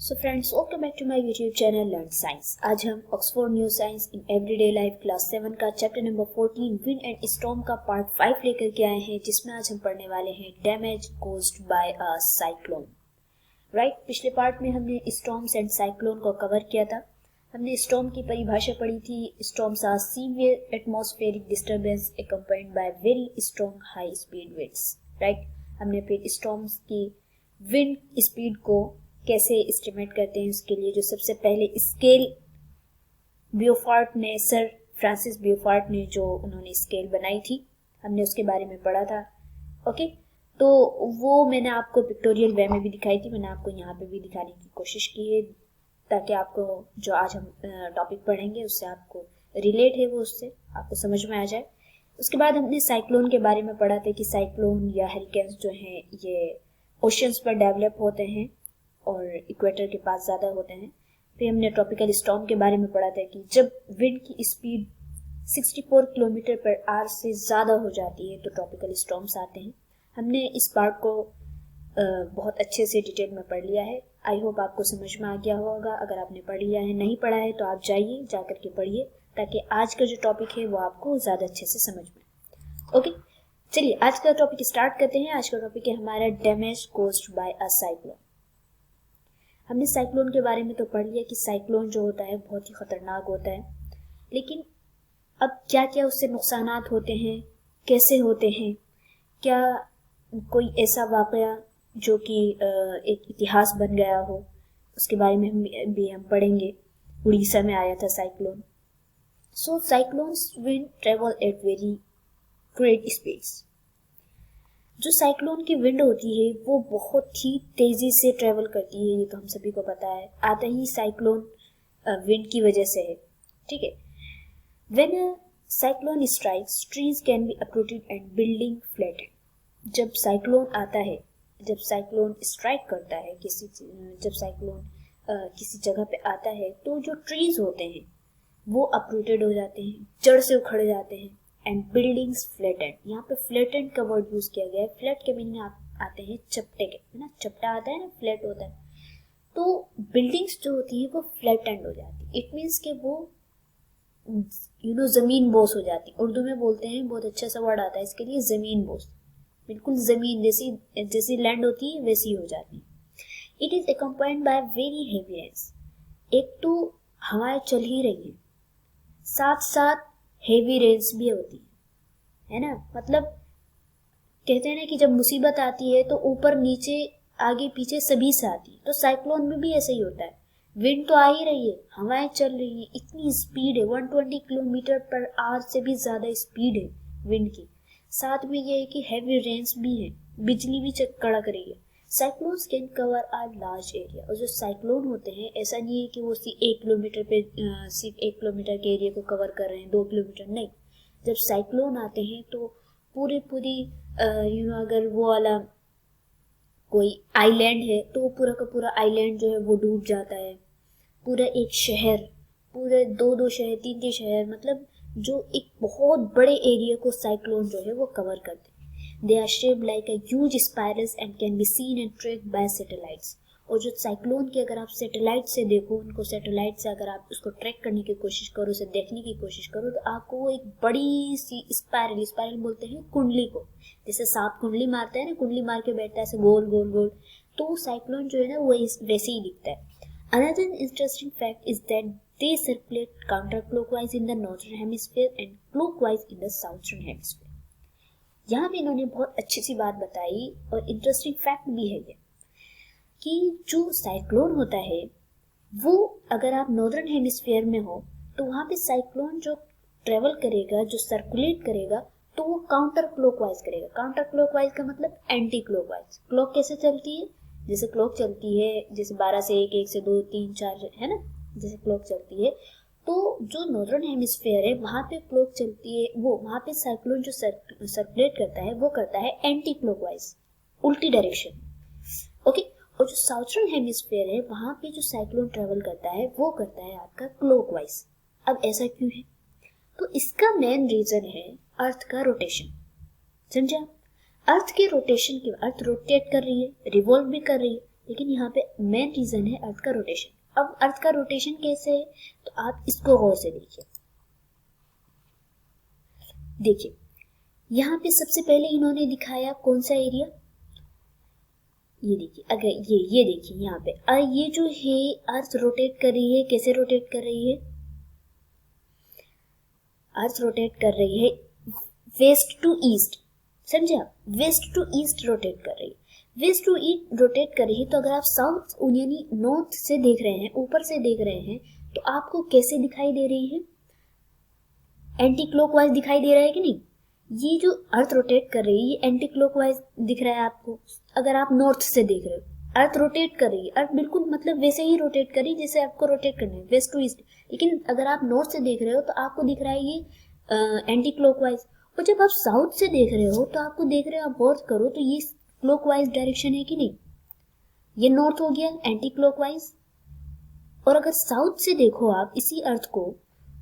So friends, welcome back to my YouTube channel learn science. आज हम Oxford new science in everyday life class 7 का chapter number 14 wind and storm का part 5 लेकर के आए हैं, जिसमें आज हम पढ़ने वाले हैं damage caused by a cyclone. Right, पिछले पार्ट में हमने स्टॉर्म्स एंड साइक्लोन को कवर किया था। हमने स्टॉर्म की परिभाषा पढ़ी थी। Storms are severe atmospheric disturbance accompanied by very strong high speed winds. Right, हमने फिर स्टॉर्म्स की विंड स्पीड को कैसे एस्टिमेट करते हैं उसके लिए जो सबसे पहले स्केल ब्यूफोर्ट ने, सर फ्रांसिस ब्यूफोर्ट ने जो उन्होंने स्केल बनाई थी, हमने उसके बारे में पढ़ा था। ओके, तो वो मैंने आपको पिक्टोरियल वे में भी दिखाई थी, मैंने आपको यहाँ पे भी दिखाने की कोशिश की है ताकि आपको जो आज हम टॉपिक पढ़ेंगे उससे आपको रिलेट है, वो उससे आपको समझ में आ जाए। उसके बाद हमने साइक्लोन के बारे में पढ़ा था कि साइक्लोन या हरिकेन्स जो हैं ये ओशंस पर डेवलप होते हैं और इक्वेटर के पास ज़्यादा होते हैं। फिर हमने ट्रॉपिकल स्टॉर्म के बारे में पढ़ा था कि जब विंड की स्पीड 64 किलोमीटर पर आवर से ज़्यादा हो जाती है तो ट्रॉपिकल स्टॉर्म्स आते हैं। हमने इस पार्ट को बहुत अच्छे से डिटेल में पढ़ लिया है। आई होप आपको समझ में आ गया होगा। अगर आपने पढ़ लिया है, नहीं पढ़ा है तो आप जाइए, जा करके पढ़िए ताकि आज का जो टॉपिक है वो आपको ज़्यादा अच्छे से समझ में। ओके, चलिए आज का टॉपिक स्टार्ट करते हैं। आज का टॉपिक है हमारा damage caused by a cyclone. हमने साइक्लोन के बारे में तो पढ़ लिया कि साइक्लोन जो होता है बहुत ही खतरनाक होता है, लेकिन अब क्या क्या उससे नुकसानात होते हैं, कैसे होते हैं, क्या कोई ऐसा वाकया जो कि एक इतिहास बन गया हो, उसके बारे में हम पढ़ेंगे। उड़ीसा में आया था cyclone. So cyclones wind travel at very great speeds. जो साइक्लोन की विंड होती है वो बहुत ही तेजी से ट्रेवल करती है, ये तो हम सभी को पता है। आता ही साइक्लोन विंड की वजह से है, ठीक है। When a cyclone strikes, trees can be uprooted and building flattened. जब साइक्लोन आता है, जब साइक्लोन स्ट्राइक करता है जब साइक्लोन किसी जगह पे आता है तो जो ट्रीज होते हैं वो अप्रूटेड हो जाते हैं, जड़ से उखड़ जाते हैं। एंड बिल्डिंग्स फ्लैटेंड, यहाँ पे फ्लैटेंड का वर्ड यूज किया गया है। फ्लैट के मीनिंग आते हैं चपटे के, है ना, चपटा आता है ना, फ्लैट होता है। तो बिल्डिंग्स जो होती है वो फ्लैटेंड हो जाती है। इट मीन्स के वो जमीन बोस हो जाती है। उर्दू में बोलते हैं, बहुत अच्छा सा वर्ड आता है इसके लिए, जमीन बोस। बिल्कुल जमीन जैसी लैंड होती है वैसी हो जाती है। It is accompanied by very heavy rains. एक तो हवाएं चल ही रही है, साथ साथ हेवी रेन्स भी होती है ना। मतलब कहते हैं ना कि जब मुसीबत आती है तो ऊपर नीचे आगे पीछे सभी से आती है, तो साइक्लोन में भी ऐसा ही होता है। विंड तो आ ही रही है, हवाएं चल रही है, इतनी स्पीड है, 120 किलोमीटर पर आवर से भी ज्यादा स्पीड है विंड की। साथ में ये है कि हेवी रेन्स भी है, बिजली भी कड़क रही है। Cyclones can cover a large area. और जो साइक्लोन होते हैं ऐसा नहीं है कि वो सिर्फ 1 किलोमीटर पे सिर्फ 1 किलोमीटर के एरिया को कवर कर रहे हैं, 2 किलोमीटर नहीं। जब साइक्लोन आते हैं तो पूरी अगर वो वाला कोई आइलैंड है तो वो पूरा का पूरा आइलैंड जो है वो डूब जाता है। पूरा एक शहर, पूरे दो शहर, तीन शहर, मतलब जो एक बहुत बड़े एरिया को साइक्लोन जो है वो कवर करते हैं। They are shaped like a huge spirals and can be seen and tracked by satellites. और जो साइक्लोन की अगर आप सैटेलाइट से देखो, उनको सैटेलाइट से अगर आप उसको ट्रैक करने की कोशिश करो, उसे देखने की कोशिश करो, तो आपको वो एक बड़ी सी स्पाइरल बोलते हैं कुंडली को। जैसे सांप कुंडली मारता है ना, कुंडली मार के बैठता है ऐसे गोल गोल गोल, तो साइक्लोन जो है ना वो वैसे ही दिखता है। Another interesting fact is that they circulate counterclockwise in the northern hemisphere and clockwise in the southern hemisphere. यहाँ भी इन्होंने बहुत अच्छी सी बात बताई और इंटरेस्टिंग फैक्ट भी है ये कि जो साइक्लोन होता है वो अगर आप नॉर्दर्न हेमिस्फीयर में हो तो वहाँ पे साइक्लोन जो ट्रेवल करेगा, जो सर्कुलेट करेगा, तो वो काउंटर क्लॉकवाइज करेगा। काउंटर क्लॉकवाइज का मतलब एंटी क्लॉकवाइज। क्लॉक कैसे चलती है? जैसे क्लॉक चलती है, जैसे 12 से 1, 1 से 2, 3, 4, है ना, जैसे क्लॉक चलती है, तो जो नॉर्दर्न हेमिस्फीयर है वहां पे क्लॉक चलती है, वो वहां पे साइक्लोन जो सर्कुलेट करता है वो करता है एंटी क्लॉकवाइज, उल्टी डायरेक्शन। ओके, और जो साउथर्न हेमिस्फीयर है वहां पे जो साइक्लोन ट्रेवल करता है वो करता है आपका क्लॉकवाइज। अब ऐसा क्यों है? तो इसका मेन रीजन है अर्थ का रोटेशन। समझा? अर्थ के रोटेशन की, अर्थ रोटेट कर रही है, रिवॉल्व भी कर रही है, लेकिन यहाँ पे मेन रीजन है अर्थ का रोटेशन। अब अर्थ का रोटेशन कैसे है तो आप इसको गौर से देखिए। देखिए यहाँ पे सबसे पहले इन्होंने दिखाया कौन सा एरिया, ये देखिए, अगर ये देखिए यहाँ पे ये जो है अर्थ रोटेट कर रही है, कैसे रोटेट कर रही है, अर्थ रोटेट कर रही है वेस्ट टू ईस्ट, समझे आप, वेस्ट टू ईस्ट रोटेट कर रही है। वेस्ट टू ईस्ट रोटेट कर रही है तो अगर आप साउथ यानी नॉर्थ से देख रहे हैं, ऊपर से देख रहे हैं, तो आपको कैसे दिखाई दे रही है, एंटी क्लॉकवाइज दिखाई दे रहा है कि नहीं। ये जो अर्थ रोटेट कर रही है ये एंटी क्लॉकवाइज दिख रहा है आपको। अगर आप नॉर्थ से देख रहे हो अर्थ रोटेट कर रही है, अर्थ बिल्कुल मतलब वैसे ही रोटेट कर रही है जैसे आपको रोटेट करना है, वेस्ट टू ईस्ट। लेकिन अगर आप नॉर्थ से देख रहे हो तो आपको दिख रहा है ये एंटी क्लॉकवाइज, और जब आप साउथ से देख रहे हो तो आपको देख रहे हो, आप गौर करो तो ये क्लॉकवाइज डायरेक्शन है कि नहीं, ये नॉर्थ हो गया एंटी क्लॉकवाइज। और अगर साउथ से देखो आप इसी अर्थ को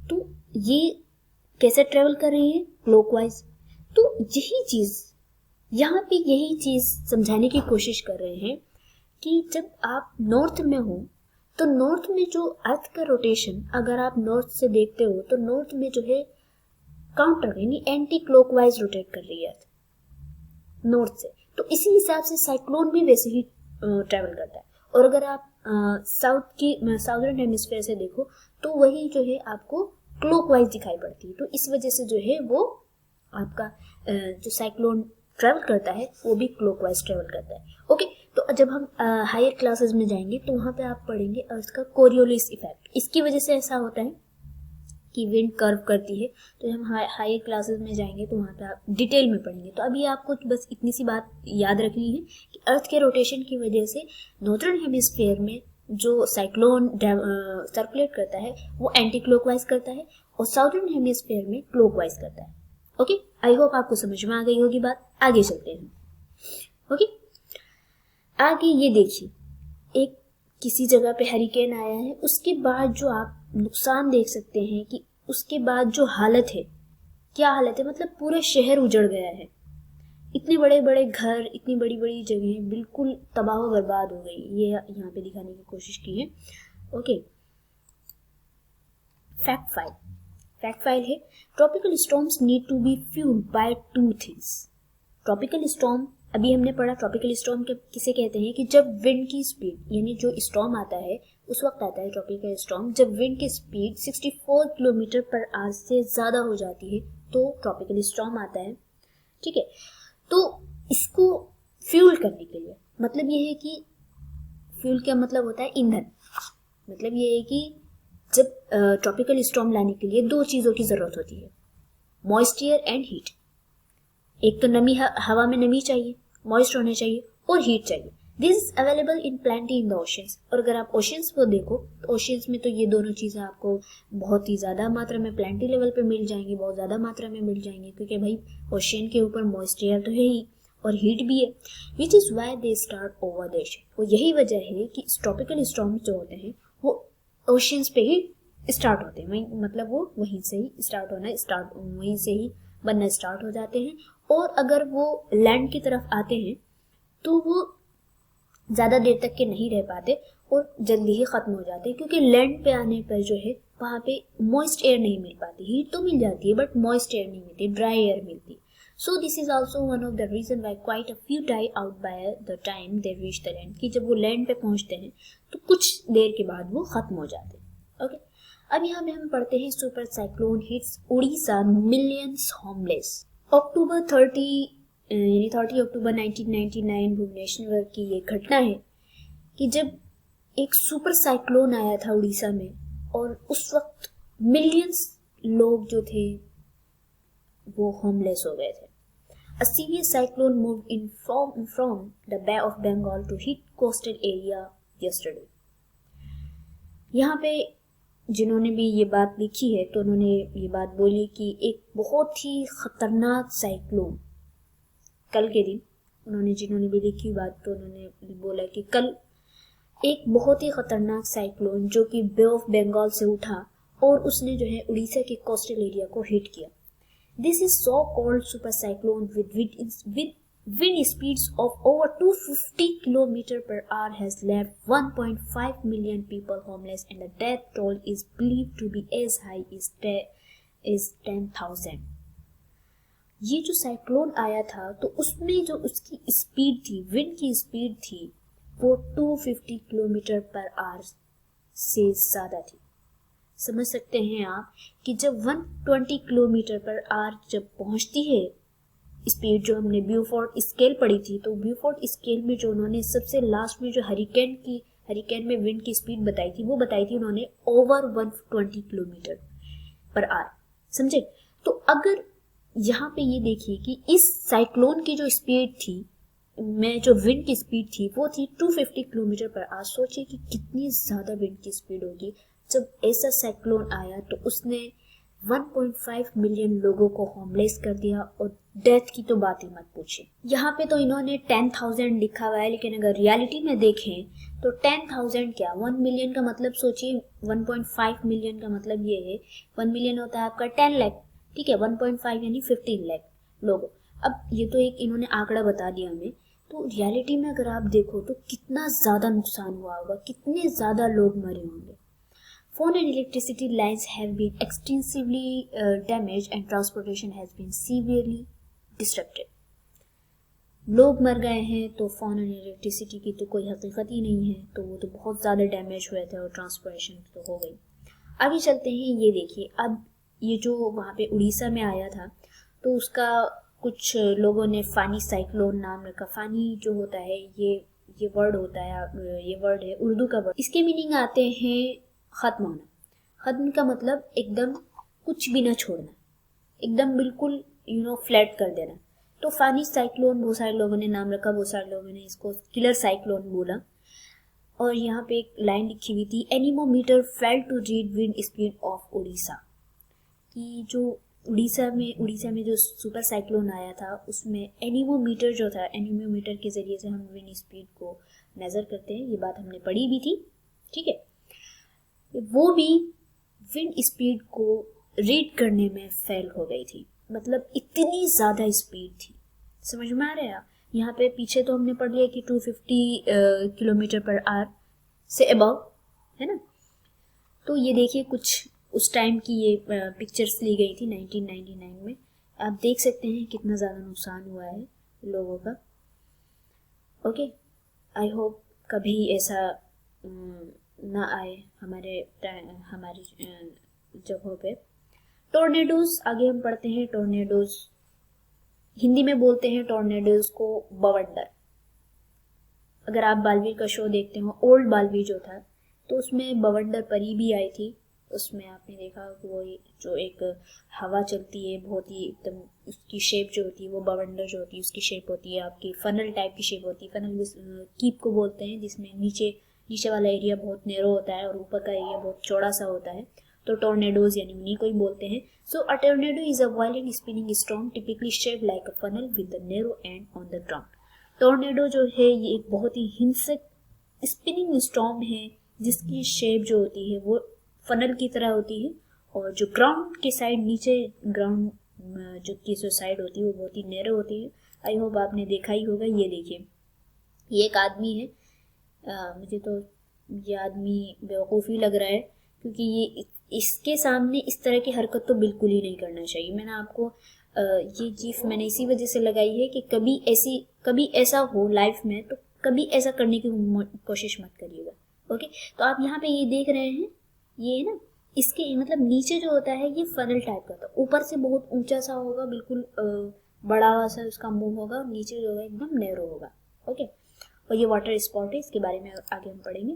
तो ये कैसे ट्रेवल कर रही है, क्लॉकवाइज। तो यही चीज यहाँ पे, यही चीज समझाने की कोशिश कर रहे हैं कि जब आप नॉर्थ में हो तो नॉर्थ में जो अर्थ का रोटेशन, अगर आप नॉर्थ से देखते हो तो नॉर्थ में जो है काउंटर यानी एंटी क्लॉकवाइज रोटेट कर रही है अर्थ नॉर्थ से। तो इसी हिसाब से साइक्लोन भी वैसे ही ट्रेवल करता है। और अगर आप साउदर्न हेमिस्फीयर से देखो तो वही जो है आपको क्लॉकवाइज दिखाई पड़ती है। तो इस वजह से जो है वो आपका जो साइक्लोन ट्रेवल करता है वो भी क्लॉकवाइज ट्रेवल करता है। ओके, तो जब हम हायर क्लासेस में जाएंगे तो वहां पे आप पढ़ेंगे अर्थ का कोरियोलिस इफेक्ट। इसकी वजह से ऐसा होता है कि विंड कर्व करती है। तो हम हायर क्लासेस में जाएंगे तो वहाँ पे आप डिटेल में पढ़ेंगे। तो अभी आपको बस इतनी सी बात याद रखनी है कि अर्थ के रोटेशन की वजह से नॉर्दर्न हेमिस्फीयर में जो साइक्लोन सर्कुलेट करता है वो एंटी क्लॉकवाइज करता है और साउदर्न हेमिस्फीयर में क्लॉकवाइज करता है। ओके, आई होप आपको समझ में आ गई होगी बात। आगे चलते हैं। ओके, आगे ये देखिए, एक किसी जगह पे हरिकेन आया है, उसके बाद जो आप नुकसान देख सकते हैं कि उसके बाद जो हालत है, क्या हालत है, मतलब पूरा शहर उजड़ गया है। इतने बड़े बड़े घर, इतनी बड़ी बड़ी जगह बिल्कुल तबाह व बर्बाद हो गई। ये यहाँ पे दिखाने की कोशिश की है। ओके, फैक्ट फाइल है, tropical storms need to be fuelled by two things. Tropical storm, अभी हमने पढ़ा ट्रॉपिकल स्टॉर्म किसे कहते हैं कि जब विंड की स्पीड, यानी जो स्टॉर्म आता है उस वक्त आता है ट्रॉपिकल स्टॉर्म जब विंड की स्पीड 64 किलोमीटर पर आवर से ज्यादा हो जाती है तो ट्रॉपिकल स्टॉर्म आता है। ठीक है, तो इसको फ्यूल करने के लिए, मतलब ये है कि फ्यूल क्या मतलब होता है, ईंधन। मतलब ये है कि जब ट्रॉपिकल स्टॉर्म लाने के लिए दो चीजों की जरूरत होती है, मॉइस्ट एयर एंड हीट। एक तो नमी, हवा में नमी चाहिए, मॉइस्ट होना चाहिए, और हीट चाहिए। This is available in plenty in the oceans. और अगर आप ओशियंस को देखो तो ओशियंस में तो ये दोनों चीजें आपको बहुत ही ज्यादा मात्रा में प्लेंटी लेवल पे मिल जाएंगी, बहुत ज्यादा मात्रा में मिल जाएंगी, क्योंकि भाई ओशियन के ऊपर मॉइस्ट एयर तो है ही और हीट भी है, which is why they start over the ocean. और यही वजह है कि ट्रॉपिकल स्टॉर्म्स जो होते हैं वो ओशियंस पे ही स्टार्ट होते हैं, वहीं मतलब वो वहीं से ही वहीं से ही बनना स्टार्ट हो जाते हैं। और अगर वो लैंड की तरफ आते हैं तो वो ज्यादा देर तक के नहीं रह पाते और जल्दी ही खत्म हो जाते हैं, क्योंकि लैंड पे आने पर जो है वहां पे मॉइस्ट एयर नहीं मिल पाती। हीट तो मिल जाती है बट मॉइस्ट एयर नहीं मिलती, ड्राई एयर मिलती। So this is also one of the reason why quite a few die out by the time they reach the land, कि जब वो लैंड पे पहुंचते हैं तो कुछ देर के बाद वो खत्म हो जाते हैं। ओके, अब यहाँ पे हम पढ़ते हैं super cyclone hits Orissa, millions homeless. October 30 यानी 30 अक्टूबर 1999 भुवनेश्वर की ये घटना है कि जब एक सुपर साइक्लोन आया था उड़ीसा में और उस वक्त मिलियंस लोग जो थे वो होमलेस हो गए थे। A severe cyclone moved in from the Bay of Bengal to hit coastal area yesterday. यहाँ पे जिन्होंने भी ये बात लिखी है तो उन्होंने ये बात बोली कि एक बहुत ही खतरनाक साइक्लोन कल के दिन, जिन्होंने भी लिखी बात तो उन्होंने बोला कि कल एक बहुत ही खतरनाक साइक्लोन जो कि बे ऑफ बंगाल से उठा और उसने जो है उड़ीसा के कोस्टल एरिया को हिट किया। This is so called super cyclone with wind speeds of over 250 km per hour has left 1.5 million people homeless and the death toll is believed to be as high as 10,000. ये जो cyclone आया था तो उसमें जो उसकी speed थी, wind की स्पीड थी, वो 250 किलोमीटर पर आवर से ज़्यादा थी। समझ सकते हैं आप कि जब 120 किलोमीटर पर आवर जब पहुंचती है स्पीड, जो हमने ब्यूफोर्ड स्केल पढ़ी थी, तो ब्यूफोर्ड स्केल में जो उन्होंने सबसे लास्ट में जो हरिकेन में विंड की स्पीड बताई थी, वो बताई थी उन्होंने ओवर 120 किलोमीटर पर आवर। समझे? तो अगर यहाँ पे ये देखिए कि इस साइक्लोन की जो स्पीड थी में जो विंड की स्पीड थी वो थी 250 किलोमीटर पर आवर। सोचिए कि कितनी ज़्यादा विंड की स्पीड होगी। जब ऐसा साइक्लोन आया तो उसने 1.5 मिलियन लोगों को होमलेस कर दिया और डेथ की तो बात ही मत पूछिए। यहाँ पे तो इन्होंने 10,000 लिखा हुआ है, लेकिन अगर रियलिटी में देखें तो 10,000 क्या, 1 मिलियन का मतलब सोचिए, 1.5 मिलियन का मतलब ये है, 1 मिलियन होता है आपका 10 लाख, ठीक है, 1.5 यानी 15 लाख लोग। अब ये तो एक इन्होंने आंकड़ा बता दिया हमें, तो रियलिटी में अगर आप देखो तो कितना ज़्यादा नुकसान हुआ होगा, कितने ज़्यादा लोग मरे होंगे। Phone and electricity lines have been extensively damaged and transportation has been severely disrupted. लोग मर गए हैं तो फोन और इलेक्ट्रिसिटी की तो कोई हकीकत ही नहीं है, तो वो तो बहुत ज़्यादा डैमेज हुए थे और ट्रांसपोर्टेशन तो हो गई। आगे चलते हैं, ये देखिए, अब ये जो वहाँ पे उड़ीसा में आया था तो उसका कुछ लोगों ने फानी साइक्लोन नाम रखा। फानी जो होता है ये वर्ड होता है, ये वर्ड है उर्दू का वर्ड। इसके मीनिंग आते हैं ख़त्म होना। ख़त्म का मतलब एकदम कुछ भी ना छोड़ना, एकदम बिल्कुल फ्लैट कर देना। तो फानी साइक्लोन बहुत सारे लोगों ने नाम रखा, बहुत सारे लोगों ने इसको किलर साइक्लोन बोला। और यहाँ पे एक लाइन लिखी हुई थी, anemometer fail to read wind speed of Orissa, कि जो उड़ीसा में जो सुपर साइक्लोन आया था उसमें एनीमोमीटर जो था, एनीमोमीटर के ज़रिए से हम विंड स्पीड को मेज़र करते हैं, ये बात हमने पढ़ी भी थी, ठीक है। वो भी विंड स्पीड को रीड करने में फेल हो गई थी, मतलब इतनी ज़्यादा स्पीड थी। समझ में आ रहा है? यहाँ पे पीछे तो हमने पढ़ लिया कि 250 किलोमीटर पर आवर से अबव, है ना। तो ये देखिए कुछ उस टाइम की ये पिक्चर्स ली गई थी 1999 में। आप देख सकते हैं कितना ज़्यादा नुकसान हुआ है लोगों का। ओके, आई होप कभी ऐसा ना आए हमारी जगहों पे। टोर्नेडोज, आगे हम पढ़ते हैं टोर्नेडोज। हिंदी में बोलते हैं टोर्नेडोज को बवंडर। अगर आप बालवीर का शो देखते हो, ओल्ड बालवीर जो था, तो उसमें बवंडर परी भी आई थी। उसमें आपने देखा वो जो एक हवा चलती है, बहुत ही एकदम उसकी शेप जो होती है, वो बवंडर जो होती है उसकी शेप होती है आपकी फनल टाइप की शेप होती है। फनल कीप को बोलते हैं, जिसमें नीचे वाला एरिया बहुत नैरो होता है और ऊपर का एरिया बहुत चौड़ा सा होता है। तो टोर्नेडोज यानी उन्हीं को ही बोलते हैं। So a tornado is a violent spinning storm typically shaped like a funnel with the narrow end on the ground. Tornado जो है ये एक बहुत ही हिंसक स्पिनिंग स्टॉर्म है जिसकी शेप जो होती है वो फनल की तरह होती है और जो ग्राउंड के साइड, नीचे ग्राउंड जो की जो साइड होती है वो बहुत ही नैरो होती है। आई होप आपने देखा ही होगा। ये देखिए, ये एक आदमी है, मुझे तो ये आदमी बेवकूफ़ी लग रहा है, क्योंकि ये इसके सामने इस तरह की हरकत तो बिल्कुल ही नहीं करना चाहिए। मैंने आपको ये चीज़ मैंने इसी वजह से लगाई है कि कभी ऐसा हो लाइफ में तो कभी ऐसा करने की कोशिश मत करिएगा। ओके, तो आप यहाँ पे ये देख रहे हैं, ये ना इसके मतलब नीचे जो होता है ये फनल टाइप का था, ऊपर से बहुत ऊंचा सा होगा, बिल्कुल बड़ा सा उसका मुंह होगा, और नीचे जो होगा एकदम नैरो होगा। ओके, और ये वाटर स्पॉट है, इसके बारे में आगे हम पढ़ेंगे।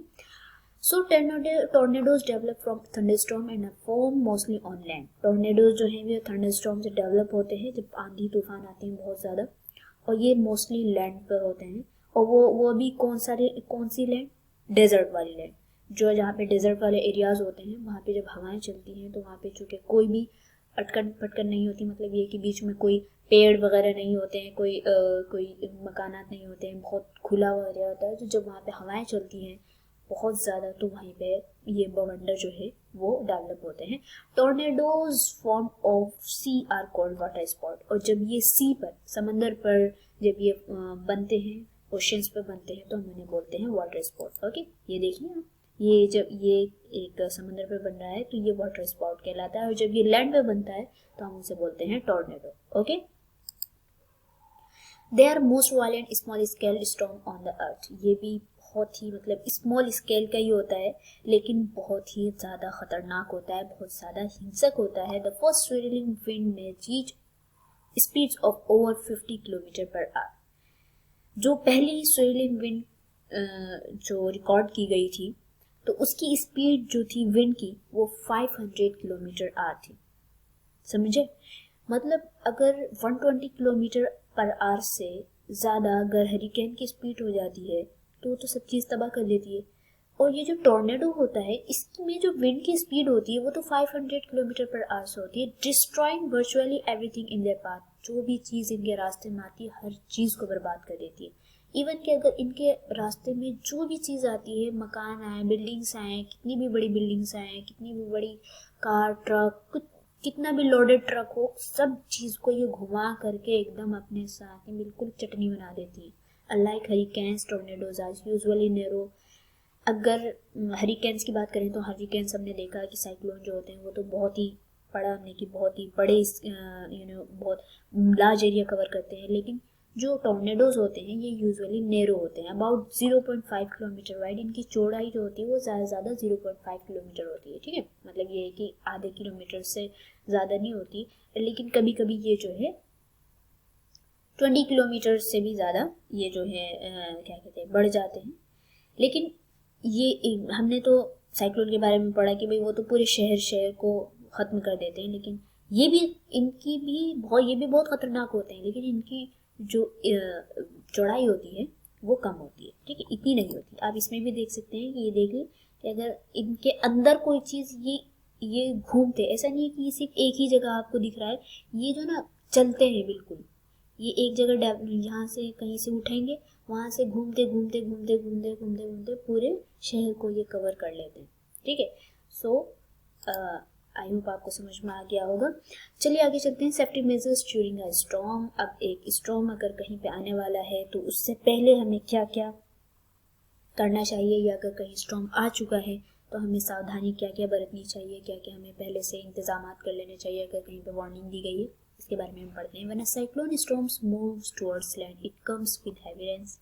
So tornadoes develop from thunderstorm and form mostly on land. Tornadoes जो हैं वो थंडरस्टॉर्म से डेवलप होते हैं जब आंधी तूफान आते हैं बहुत ज़्यादा, और ये मोस्टली लैंड पर होते हैं। और वो भी कौन सी लैंड? डेजर्ट वाली लैंड, जो जहाँ पे डेजर्ट वाले एरियाज होते हैं वहाँ पे जब हवाएं चलती हैं तो वहाँ पे चूँकि कोई भी अटकन पटकन नहीं होती, मतलब ये कि बीच में कोई पेड़ वगैरह नहीं होते हैं, कोई मकानात नहीं होते हैं, बहुत खुला हुआ एरिया होता है। तो जब वहाँ पे हवाएं चलती हैं बहुत ज़्यादा तो वहीं पे ये बवंडर जो है वो डेवलप होते हैं। Tornadoes form of sea are called water spout, और जब ये सी पर, समंदर पर जब ये बनते हैं, ओशंस पर बनते हैं, तो हम उन्हें बोलते हैं वाटर स्पॉट। ओके, ये देखिए आप, ये जब ये एक समंदर पर बन रहा है तो ये वाटर स्पॉट कहलाता है, और जब ये लैंड पे बनता है तो हम उसे बोलते हैं tornado. Okay, they are most violent small scale storm on the earth. ये भी बहुत ही मतलब स्मॉल स्केल का ही होता है, लेकिन बहुत ही ज़्यादा खतरनाक होता है, बहुत ज़्यादा हिंसक होता है। द फर्स्ट स्वेलिंग विंड में reach speeds of over 50 kilometre per hour. जो पहली स्वेलिंग विंड जो रिकॉर्ड की गई थी, तो उसकी स्पीड जो थी विंड की वो 500 किलोमीटर आवर थी। समझे? मतलब अगर 120 किलोमीटर पर आवर से ज़्यादा अगर हरिकेन की स्पीड हो जाती है तो सब चीज़ तबाह कर देती है। और ये जो टॉर्नेडो होता है, इसमें जो विंड की स्पीड होती है वो तो 500 किलोमीटर पर आवर से होती है, destroying virtually everything in their path. जो भी चीज़ इनके रास्ते में आती है हर चीज़ को बर्बाद कर देती है। इवन कि अगर इनके रास्ते में जो भी चीज़ आती है, मकान आए, बिल्डिंग्स आए, कितनी भी बड़ी बिल्डिंग्स आए, कितनी भी बड़ी कार, ट्रक, कितना भी लोडेड ट्रक हो, सब चीज़ को ये घुमा करके एकदम अपने साथ ही बिल्कुल चटनी बना देती है। Unlike hurricanes, tornadoes are usually narrow. अगर हरिकेन्स की बात करें तो हरिकेन्स हमने देखा कि साइक्लोन जो होते हैं वो तो बहुत ही बड़ा, हमने कि बहुत ही बड़े बहुत लार्ज एरिया कवर करते हैं, लेकिन जो टॉर्नेडोज होते हैं ये यूजुअली नैरो होते हैं, अबाउट 0.5 किलोमीटर वाइड। इनकी चौड़ाई जो होती है वो ज़्यादा से ज़्यादा 0.5 किलोमीटर होती है। ठीक है, मतलब ये है कि आधे किलोमीटर से ज़्यादा नहीं होती, लेकिन कभी कभी ये जो है 20 किलोमीटर से भी ज़्यादा ये जो है क्या कहते हैं, बढ़ जाते हैं। लेकिन ये हमने तो साइक्लोन के बारे में पढ़ा कि भाई वो तो पूरे शहर को ख़त्म कर देते हैं, लेकिन ये भी ये भी बहुत ख़तरनाक होते हैं, लेकिन इनकी जो चौड़ाई होती है वो कम होती है। ठीक है, इतनी नहीं होती। आप इसमें भी देख सकते हैं कि ये देख लें कि अगर इनके अंदर कोई चीज़ ये घूमते, ऐसा नहीं है कि ये सिर्फ एक ही जगह आपको दिख रहा है, ये जो ना चलते हैं बिल्कुल, ये एक जगह यहाँ से कहीं से उठेंगे, वहाँ से घूमते घूमते घूमते घूमते घूमते घूमते पूरे शहर को ये कवर कर लेते हैं। ठीक है, सो आई होप आपको समझ में आ गया होगा। चलिए आगे चलते हैं। Safety measures during a storm. अब एक स्टॉर्म अगर कहीं पे आने वाला है तो उससे पहले हमें क्या क्या करना चाहिए, या अगर कहीं स्टॉर्म आ चुका है तो हमें सावधानी क्या क्या बरतनी चाहिए, क्या क्या हमें पहले से इंतजाम कर लेने चाहिए अगर कहीं पे वार्निंग दी गई है, इसके बारे में हम पढ़ते हैं। When a cyclone storms moves towards land it comes with heavy rains.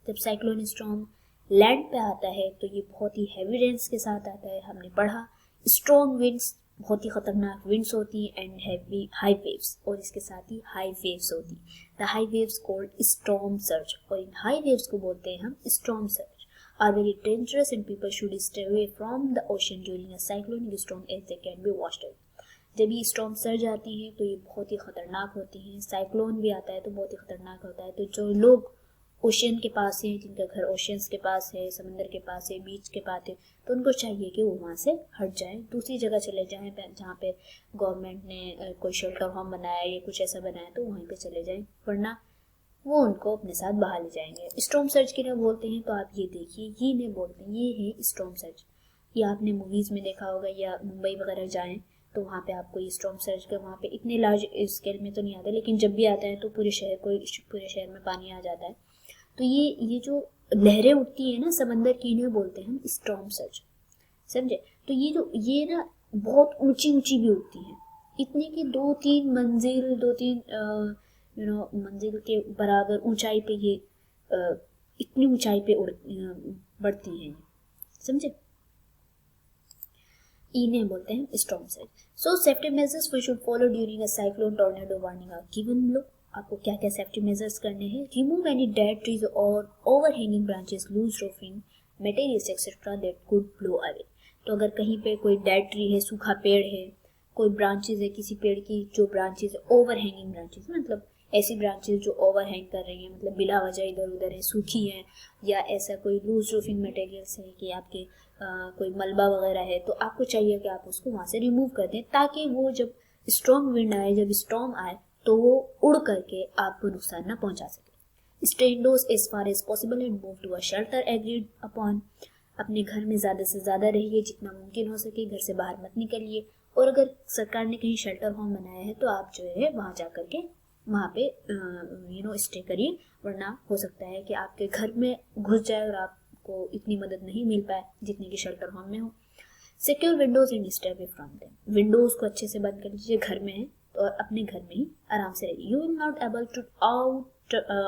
जब साइक्लोन स्टॉर्म लैंड पे आता है तो ये बहुत ही हेवी रेन्स के साथ आता है। हमने पढ़ा स्ट्रॉन्ग विंड्स, बहुत ही खतरनाक विंड्स होती है, एंड हैवी हाई वेव्स, और इसके साथ ही हाई वेव्स होती है। The high waves called storm surge, और इन हाई वेव्स को बोलते हैं हम storm surge, are very dangerous and people should stay away from the ocean during a cyclonic storm as they can be washed away। जब ये storm surge आती हैं तो ये बहुत ही खतरनाक होती हैं। साइक्लोन भी आता है तो बहुत ही खतरनाक होता है। तो जो लोग ओशन के पास हैं, जिनका घर ओशंस के पास है, समंदर के पास है, बीच के पास है, तो उनको चाहिए कि वो वहाँ से हट जाएं, दूसरी जगह चले जाएं जहाँ पे गवर्नमेंट ने कोई शेल्टर होम बनाया या कुछ ऐसा बनाया, तो वहीं पे चले जाएं, वरना वो उनको अपने साथ बाहर ले जाएंगे। स्टॉर्म सर्ज के लिए बोलते हैं तो आप ये देखिए, ये नहीं बोलते हैं, ये है स्टॉर्म सर्ज। ये आपने मूवीज़ में देखा होगा, या मुंबई वगैरह जाएं तो वहाँ पे आपको ये स्टॉर्म सर्ज का, वहाँ पे इतने लार्ज स्केल में तो नहीं आता, लेकिन जब भी आता है तो पूरे शहर में पानी आ जाता है। तो ये जो लहरें उठती है ना समंदर की, इन्हें बोलते हैं हम स्टॉर्म सर्ज। समझे? तो ये ना बहुत ऊंची ऊंची भी उठती हैं, इतनी कि 2-3 मंजिल, 2-3 मंजिल के बराबर ऊंचाई पे ये इतनी ऊंचाई पे बढ़ती हैं। समझे? इन्हें बोलते हैं storm surge. So safety measures we should follow during a cyclone tornado warning are given. लोग आपको क्या क्या सेफ्टी मेजर्स करने हैं। रिमूव एनी डेड ट्रीज और overhanging branches, loose roofing materials etcetera that could blow away. तो अगर कहीं पे कोई डेड ट्री है, सूखा पेड़ है, कोई ब्रांचेज है किसी पेड़ की, जो ब्रांचेज ओवरहैंगिंग ब्रांचेज मतलब ऐसी ब्रांचेज जो ओवरहैंग कर रही हैं, मतलब बिला वजह इधर उधर है, सूखी है, या ऐसा कोई लूज रूफिंग मटेरियल्स है कि आपके कोई मलबा वगैरह है, तो आपको चाहिए कि आप उसको वहाँ से रिमूव कर दें, ताकि वो जब स्ट्रॉन्ग विंड आए, जब स्टॉर्म आए, तो वो उड़ करके आपको नुकसान ना पहुंचा सके। Stay indoors as far as possible and move to a shelter agreed upon। अपने घर में ज़्यादा से ज़्यादा रहिए, जितना मुमकिन हो सके घर से बाहर मत निकलिए। और अगर सरकार ने कहीं शेल्टर होम बनाया है तो आप जो है वहाँ जा कर के वहाँ पे स्टे करिए, वरना हो सकता है कि आपके घर में घुस जाए और आपको इतनी मदद नहीं मिल पाए जितनी कि शेल्टर होम में हो। Secure Windows and stay away from them, Windows को अच्छे से बंद कर लीजिए घर में है तो, और अपने घर में ही आराम से रहिए। You will not able to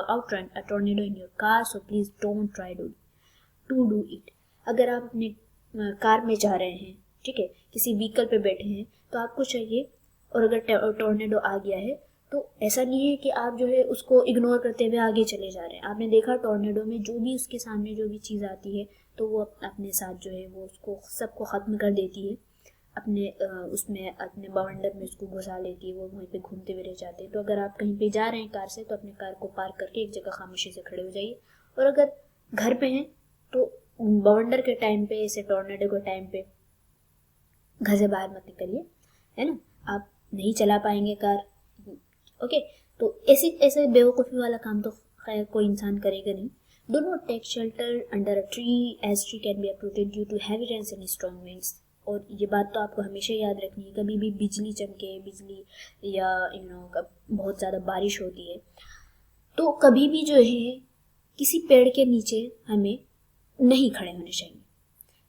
outrun a tornado in your car, so please don't try to do it। अगर आप अपने कार में जा रहे हैं, ठीक है, किसी व्हीकल पे बैठे हैं तो आपको चाहिए, और अगर टॉर्नेडो आ गया है तो ऐसा नहीं है कि आप जो है उसको इग्नोर करते हुए आगे चले जा रहे हैं। आपने देखा टॉर्नेडो में जो भी उसके सामने जो भी चीज़ आती है तो वो अपने साथ जो है वो उसको सबको ख़त्म कर देती है, अपने उसमें अपने बवंडर में उसको घुसा लेती है, वो वहीं पे घूमते हुए रह जाते हैं। तो अगर आप कहीं पे जा रहे हैं कार से तो अपने कार को पार्क करके एक जगह खामोशी से खड़े हो जाइए। और अगर घर पे हैं तो बवंडर के टाइम पे, ऐसे टॉर्नेडो के टाइम पे घर से बाहर मत निकलिए, है ना, आप नहीं चला पाएंगे कार। ओके, तो ऐसे बेवकूफ़ी वाला काम तो खैर कोई इंसान करेगा नहीं। Do not take shelter under a tree as tree can be uprooted due to heavy rains and strong winds. और ये बात तो आपको हमेशा याद रखनी है, कभी भी बिजली चमके, बिजली या बहुत ज़्यादा बारिश होती है तो कभी भी जो है किसी पेड़ के नीचे हमें नहीं खड़े होने चाहिए,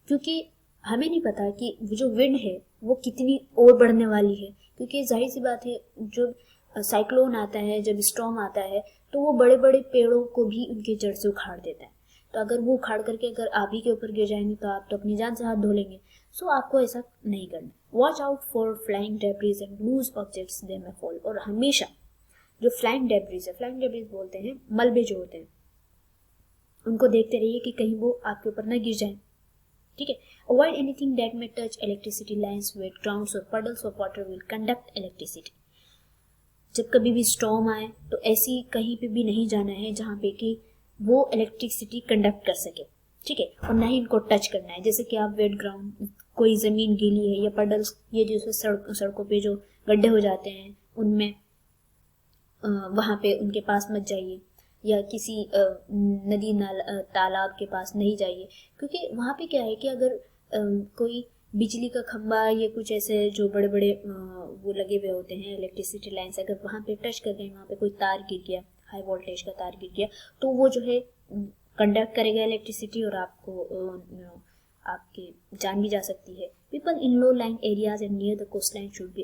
क्योंकि हमें नहीं पता कि जो विंड है वो कितनी और बढ़ने वाली है। क्योंकि जाहिर सी बात है, जो साइक्लोन आता है, जब स्टॉर्म आता है तो वो बड़े बड़े पेड़ों को भी उनके जड़ से उखाड़ देता है। तो अगर वो उखाड़ करके अगर आप ही के ऊपर गिर जाएंगे तो आप तो अपनी जान से हाथ धो लेंगे। सो आपको ऐसा नहीं करना। Watch out for flying debris and loose objects they may fall. और हमेशा जो फ्लाइंग डेब्रिज है, फ्लाइंग डेब्रिज बोलते हैं मलबे जो होते हैं, उनको देखते रहिए कि कहीं वो आपके ऊपर ना गिर जाए, ठीक है। Avoid anything that may touch electricity lines, wet grounds और puddles of water will conduct electricity. जब कभी भी स्टॉर्म आए तो ऐसी कहीं पे भी नहीं जाना है जहाँ पे कि वो इलेक्ट्रिसिटी कंडक्ट कर सके, ठीक है, और ना ही इनको टच करना है। जैसे कि आप वेट ग्राउंड, कोई ज़मीन गीली है, या पडल्स, ये जो सड़कों पे जो गड्ढे हो जाते हैं उनमें वहाँ पे उनके पास मत जाइए, या किसी नदी नाला तालाब के पास नहीं जाइए। क्योंकि वहाँ पे क्या है कि अगर कोई बिजली का खंभा या कुछ ऐसे जो बड़े बड़े वो लगे हुए होते हैं इलेक्ट्रिसिटी लाइन्स, अगर वहाँ पे टच कर गए, वहाँ पे कोई तार गिर गया, हाई वोल्टेज का तार गिर गया, तो वो जो है कंडक्ट करेगा इलेक्ट्रिसिटी और आपको आपकी जान भी जा सकती है। People in low line areas and near the coast line should be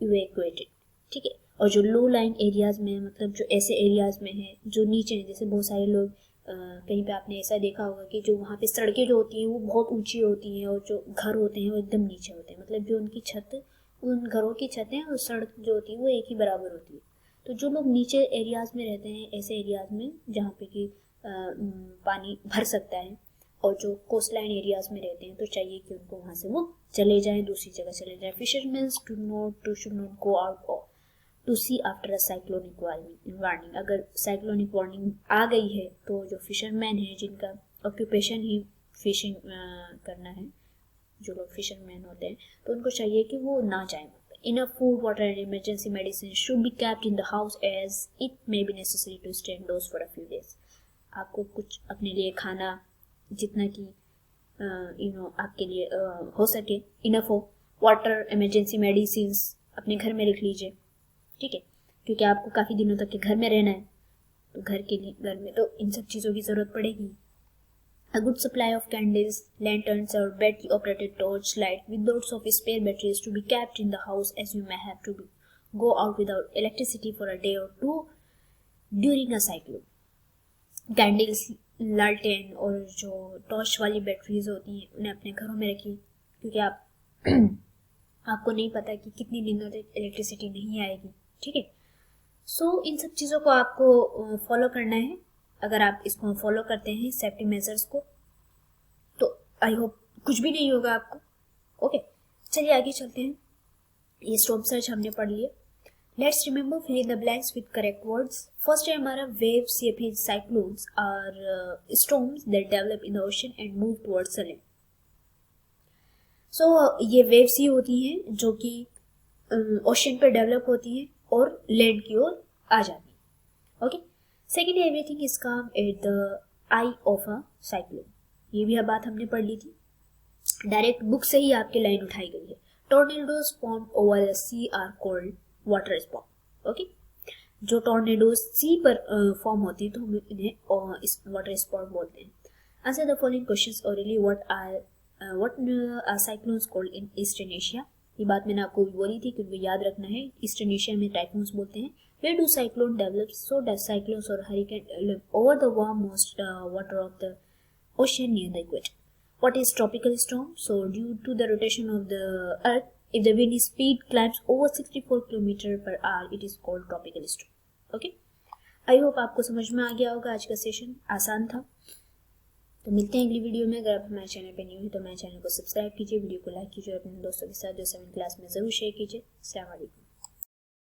evacuated, ठीक है। और जो लो लाइन एरियाज में, मतलब जो ऐसे एरियाज में है जो नीचे हैं, जैसे बहुत सारे लोग कहीं पे आपने ऐसा देखा होगा कि जो वहाँ पे सड़कें जो होती हैं वो बहुत ऊंची होती हैं और जो घर होते हैं वो एकदम नीचे होते हैं, मतलब जो उनकी छत, उन घरों की छतें और सड़क जो होती है वो एक ही बराबर होती है। तो जो लोग नीचे एरियाज में रहते हैं, ऐसे एरियाज में जहाँ पे कि पानी भर सकता है, और जो कोस्ट लाइन एरियाज में रहते हैं तो चाहिए कि उनको वहाँ से वो चले जाएं, दूसरी जगह चले जाएं। Fisherman should not go out to sea after a cyclonic warning. अगर साइक्लोनिक वार्निंग आ गई है तो जो फिशरमैन है, जिनका ऑक्यूपेशन ही फिशिंग करना है, जो लोग फिशरमैन होते हैं, तो उनको चाहिए कि वो ना जाएं। Enough food, water and emergency medicine should be kept in the house as it may be necessary to stay indoors for a few days। आपको कुछ अपने लिए खाना जितना कि आपके लिए हो सके, इनफ हो, वाटर, इमरजेंसी मेडिसिन अपने घर में रख लीजिए, ठीक है, क्योंकि आपको काफ़ी दिनों तक के घर में रहना है, तो घर में तो इन सब चीज़ों की ज़रूरत पड़ेगी। A good supply of candles, lanterns or battery operated torch light with loads of spare batteries to be kept in the house, as you may have to go out without electricity for a day or two during a cyclone। Candles, लालटेन और जो torch वाली batteries होती हैं उन्हें अपने घरों में रखिए, क्योंकि आपको नहीं पता कि कितनी दिनों तक इलेक्ट्रिसिटी नहीं आएगी, ठीक है। सो इन सब चीज़ों को आपको फॉलो करना है। अगर आप इसको फॉलो करते हैं सेफ्टी मेजर्स को, तो आई होप कुछ भी नहीं होगा आपको। ओके, चलिए आगे चलते हैं। ये स्टॉर्म सर्च हमने पढ़ लिया। Let's remember fill in the blanks with correct words. First है हमारा वेव्स या फिर cyclones are storms that develop in the ocean and move towards the land. So ये वेव्स ही होती हैं जो कि ओशन पर डेवलप होती हैं और लैंड की ओर आ जाती हैं। ओके, सेकेंड, एवरीथिंग इज काम at the I of a cyclone, ये भी बात हमने पढ़ ली थी, डायरेक्ट बुक से ही आपकी लाइन उठाई गई है। Tornadoes form over the sea are called water spout. Okay, जो टॉर्नेडोज सी पर फॉर्म होती है तो हम इन्हें वाटर स्पॉट बोलते हैं। Answer the following questions orally. What are cyclones called in eastern Asia. ये बात मैंने आपको भी बोली थी कि उनको याद रखना है। ईस्टर्न एशिया में टाइफून्स बोलते हैं। Where do cyclone develop? So does cyclones और hurricane live over the warm most water of the ocean near the equator. What is tropical storm? So due to the rotation of the earth, if the wind speed climbs over 64 km per hour, it is called tropical storm. Okay? I hope आपको समझ में आ गया होगा। आज का session आसान था। तो मिलते हैं अगली वीडियो में। अगर आप हमारे चैनल पे न्यू हैं तो हमारे चैनल को सब्सक्राइब कीजिए, वीडियो को लाइक कीजिए और अपने दोस्तों के साथ जो 7th क्लास में ज़रूर शेयर कीजिए। अस्सलाम वालेकुम।